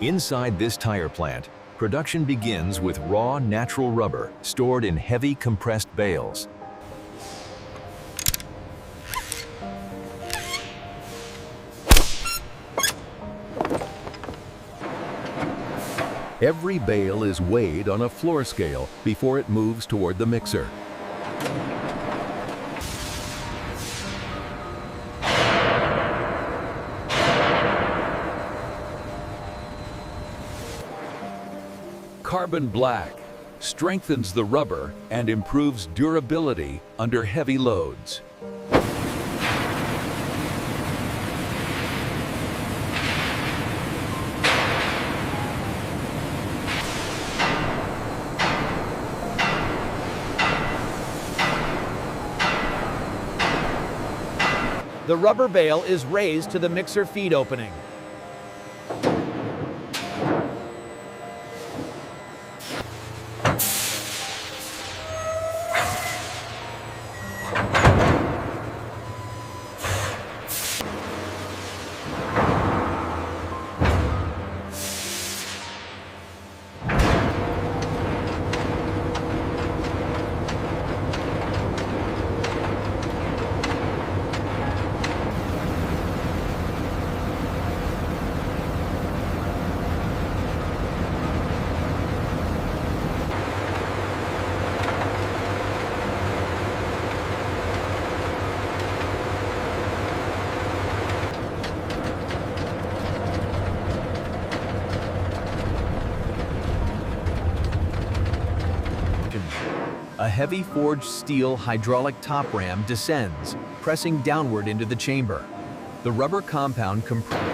Inside this tire plant, production begins with raw natural rubber stored in heavy compressed bales. Every bale is weighed on a floor scale before it moves toward the mixer. Carbon black strengthens the rubber and improves durability under heavy loads. The rubber bale is raised to the mixer feed opening. A heavy forged steel hydraulic top ram descends, pressing downward into the chamber. The rubber compound compresses.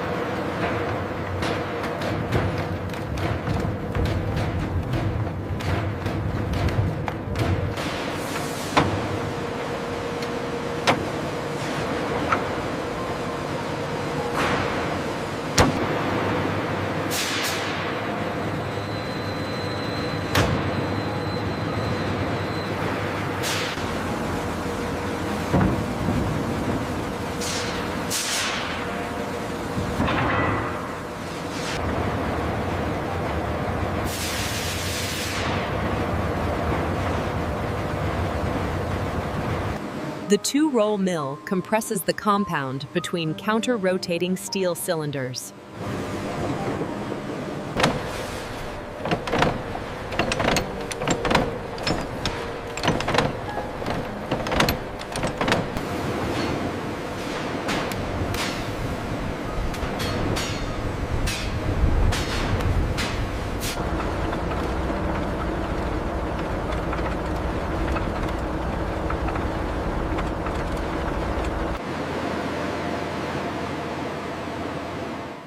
The two-roll mill compresses the compound between counter-rotating steel cylinders.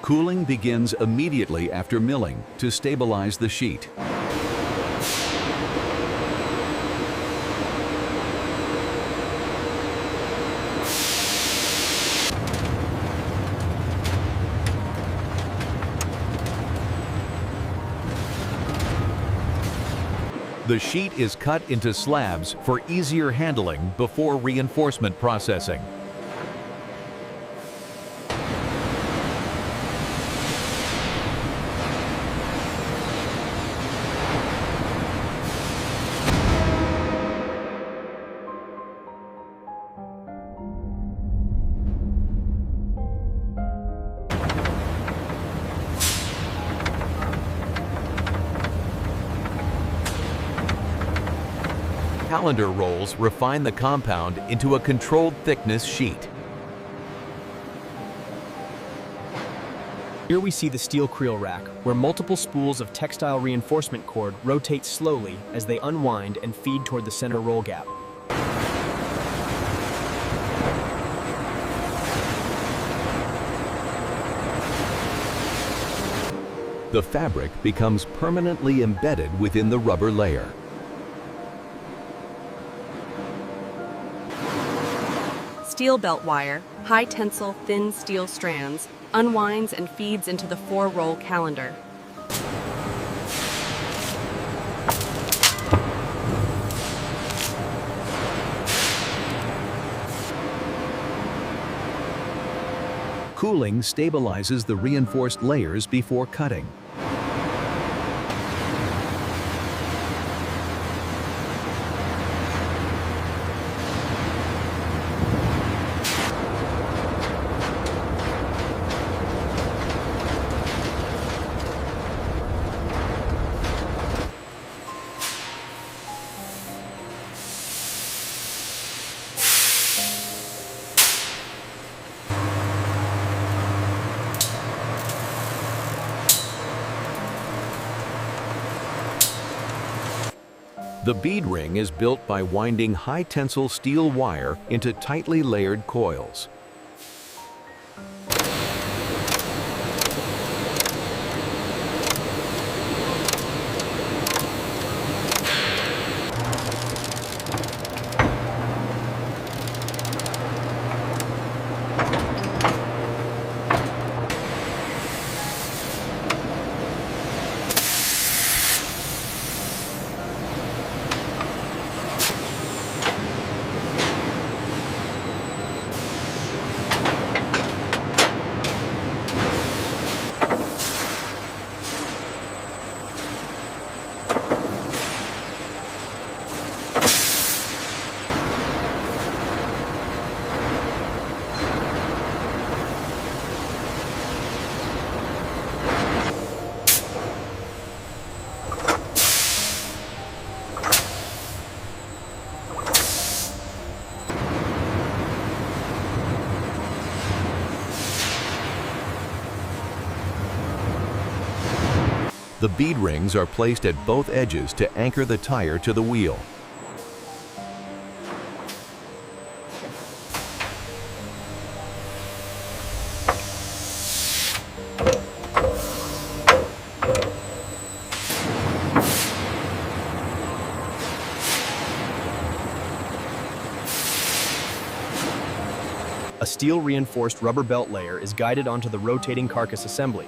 Cooling begins immediately after milling to stabilize the sheet. The sheet is cut into slabs for easier handling before reinforcement processing. Calendar rolls refine the compound into a controlled thickness sheet. Here we see the steel creel rack, where multiple spools of textile reinforcement cord rotate slowly as they unwind and feed toward the center roll gap. The fabric becomes permanently embedded within the rubber layer. Steel belt wire, high tensile thin steel strands, unwinds and feeds into the four-roll calendar. Cooling stabilizes the reinforced layers before cutting. The bead ring is built by winding high-tensile steel wire into tightly layered coils. The bead rings are placed at both edges to anchor the tire to the wheel. A steel-reinforced rubber belt layer is guided onto the rotating carcass assembly.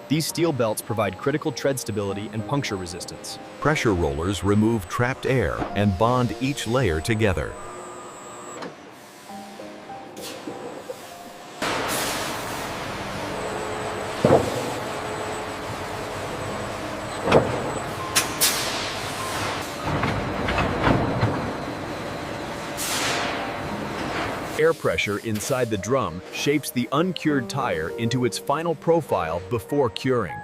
These steel belts provide critical tread stability and puncture resistance. Pressure rollers remove trapped air and bond each layer together. Air pressure inside the drum shapes the uncured tire into its final profile before curing.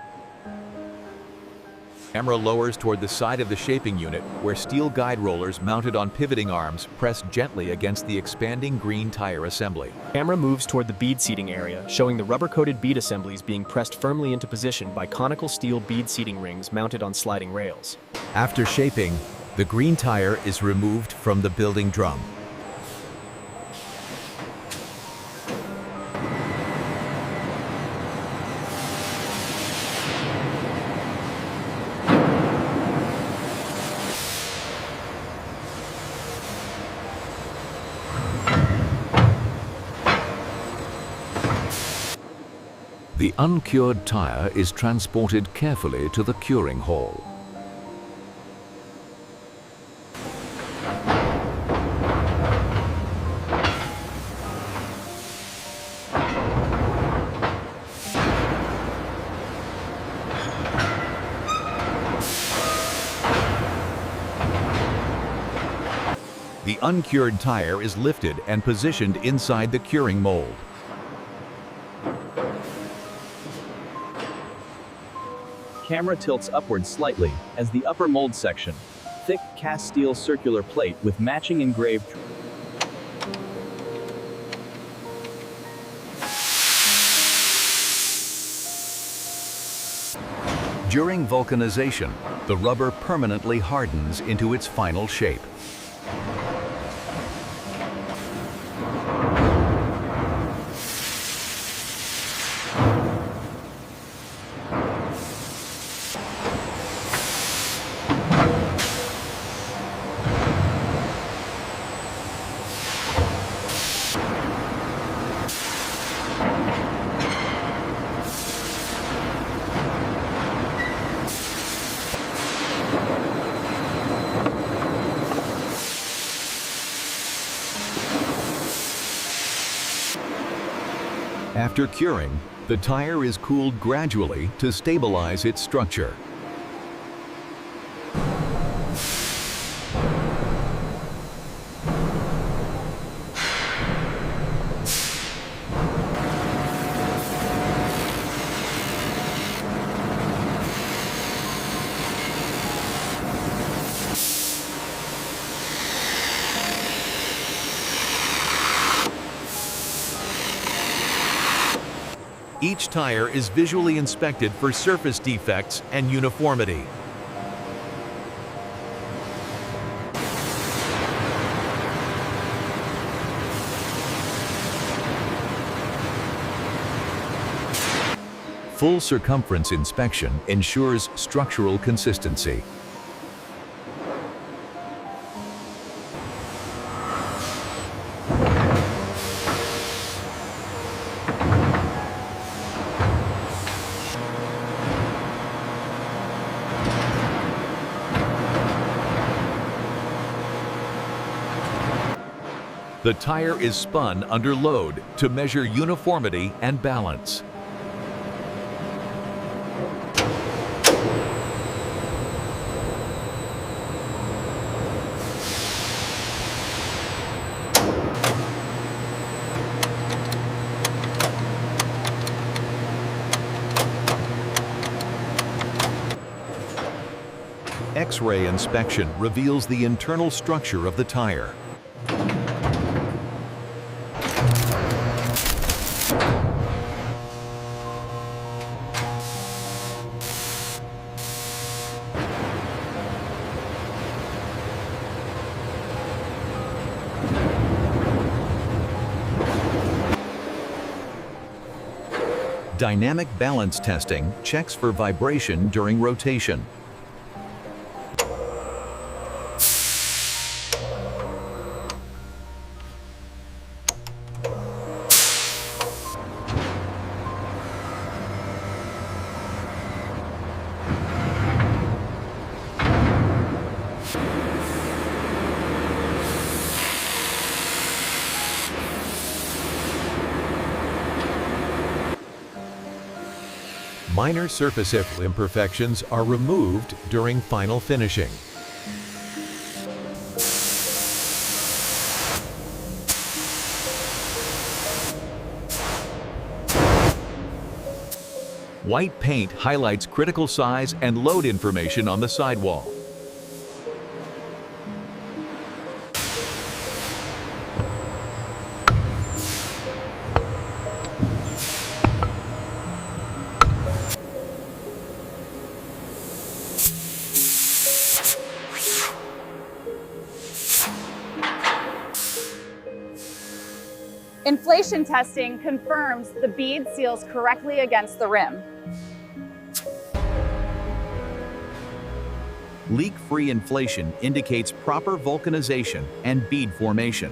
Camera lowers toward the side of the shaping unit, where steel guide rollers mounted on pivoting arms press gently against the expanding green tire assembly. Camera moves toward the bead seating area, showing the rubber-coated bead assemblies being pressed firmly into position by conical steel bead seating rings mounted on sliding rails. After shaping, the green tire is removed from the building drum. The uncured tire is transported carefully to the curing hall. The uncured tire is lifted and positioned inside the curing mold. Camera tilts upward slightly as the upper mold section, thick cast steel circular plate with matching engraved. During vulcanization, the rubber permanently hardens into its final shape. After curing, the tire is cooled gradually to stabilize its structure. Each tire is visually inspected for surface defects and uniformity. full circumference inspection ensures structural consistency. The tire is spun under load to measure uniformity and balance. X-ray inspection reveals the internal structure of the tire. Dynamic balance testing checks for vibration during rotation. Minor surface imperfections are removed during final finishing. White paint highlights critical size and load information on the sidewall. Inflation testing confirms the bead seals correctly against the rim. Leak-free inflation indicates proper vulcanization and bead formation.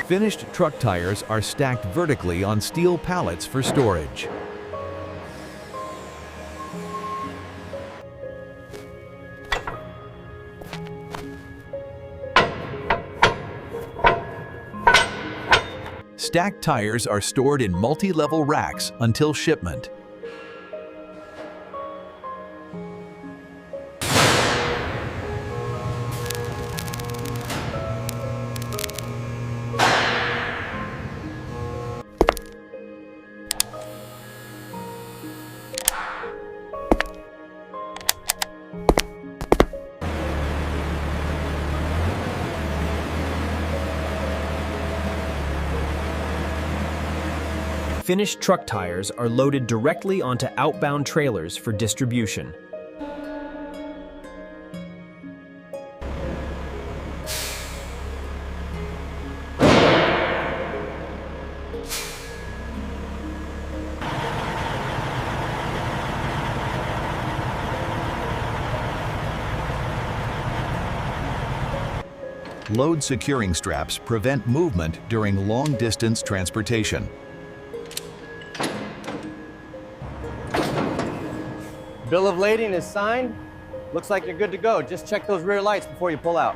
Finished truck tires are stacked vertically on steel pallets for storage. Stacked tires are stored in multi-level racks until shipment. Finished truck tires are loaded directly onto outbound trailers for distribution. Load securing straps prevent movement during long-distance transportation. Bill of lading is signed. Looks like you're good to go. Just check those rear lights before you pull out.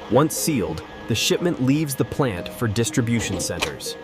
Once sealed, the shipment leaves the plant for distribution centers.